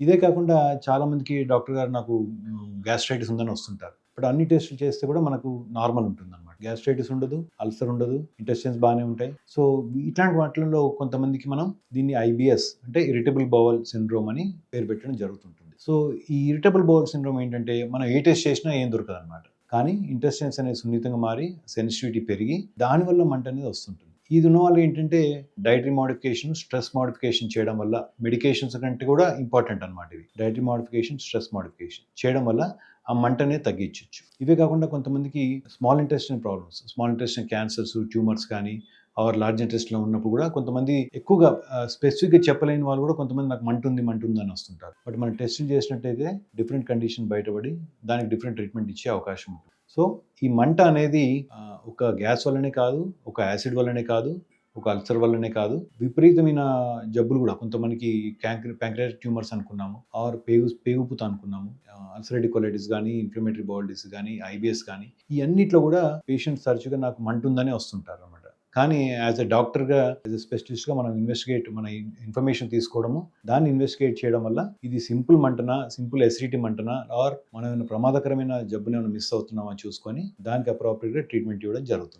ఇదే కాకుండా చాలామందికి డాక్టర్ గారు నాకు గ్యాస్ట్రైటిస్ ఉందని వస్తుంటారు. బట్ అన్ని టెస్టులు చేస్తే కూడా మనకు నార్మల్ ఉంటుందన్నమాట. గ్యాస్ట్రైటిస్ ఉండదు, అల్సర్ ఉండదు, ఇంటెస్టైన్స్ బానే ఉంటాయి. సో, ఇట్లాంటి వాటిలలో కొంతమందికి మనం దీన్ని ఐబీఎస్ అంటే ఇరిటబుల్ బౌవల్ సిండ్రోమ్ అని పేరు పెట్టడం జరుగుతుంటుంది. సో, ఈ ఇరిటబుల్ బౌవల్ సిండ్రోమ్ ఏంటంటే మనం ఏ టెస్ట్ చేసినా ఏం దొరకదనమాట. కానీ ఇంటెస్టైన్స్ అనేవి సున్నితంగా మారి సెన్సిటివిటీ పెరిగి దానివల్ల మంట అనేది వస్తుంటుంది. ఇది ఉన్న వాళ్ళు ఏంటంటే డైటరీ మోడిఫికేషన్, స్ట్రెస్ మోడిఫికేషన్ చేయడం వల్ల మెడికేషన్స్ కంటే కూడా ఇంపార్టెంట్ అనమాట ఇవి. డైటరీ మోడిఫికేషన్, స్ట్రెస్ మోడిఫికేషన్ చేయడం వల్ల ఆ మంటనే తగ్గించవచ్చు. ఇవే కాకుండా కొంతమందికి small intestine problems, small intestine cancers, tumours కానీ ఆర్ లార్జ్ ఇంటెస్టైన్‌లో ఉన్నప్పుడు కూడా కొంతమంది ఎక్కువగా స్పెసిఫిక్‌గా చెప్పలేని వాళ్ళు కూడా కొంతమంది నాకు మంటుంది అని వస్తుంటారు. బట్ మనం టెస్టులు చేసినట్టయితే డిఫరెంట్ కండిషన్ బయటపడి దానికి డిఫరెంట్ ట్రీట్మెంట్ ఇచ్చే అవకాశం ఉంటుంది. సో, ఈ మంట అనేది ఒక గ్యాస్ వల్లనే కాదు, ఒక యాసిడ్ వల్లనే కాదు, ఒక అల్సర్ వల్లనే కాదు, విపరీతమైన జబ్బులు కూడా కొంతమందికి ప్యాంక్రియాటిక్ ట్యూమర్స్ అనుకున్నాము, ఆర్ పేగుపుత అనుకున్నాము, అల్సరేటివ్ కొలైటిస్ కానీ, ఇన్ఫ్లమేటరీ బౌల్ డిసీజ్ కానీ, ఐబిఎస్ కానీ, ఈ అన్నిట్లో కూడా పేషెంట్ తరచుగా నాకు మంటుందని వస్తుంటారు అనమాట. కానీ యాజ్ ఎ డాక్టర్గా, యాజ్ ఎ స్పెషలిస్ట్గా మనం మన ఇన్ఫర్మేషన్ తీసుకోవడము, దాన్ని ఇన్వెస్టిగేట్ చేయడం వల్ల ఇది సింపుల్ మంటనా, సింపుల్ ఎసిడిటీ మంటనా, ఆర్ మనం ఏమైనా ప్రమాదకరమైన జబ్బుని ఏమైనా మిస్ అవుతున్నామా చూసుకొని దానికి అప్రోప్రియేట్గా ట్రీట్మెంట్ ఇవ్వడం జరుగుతుంది.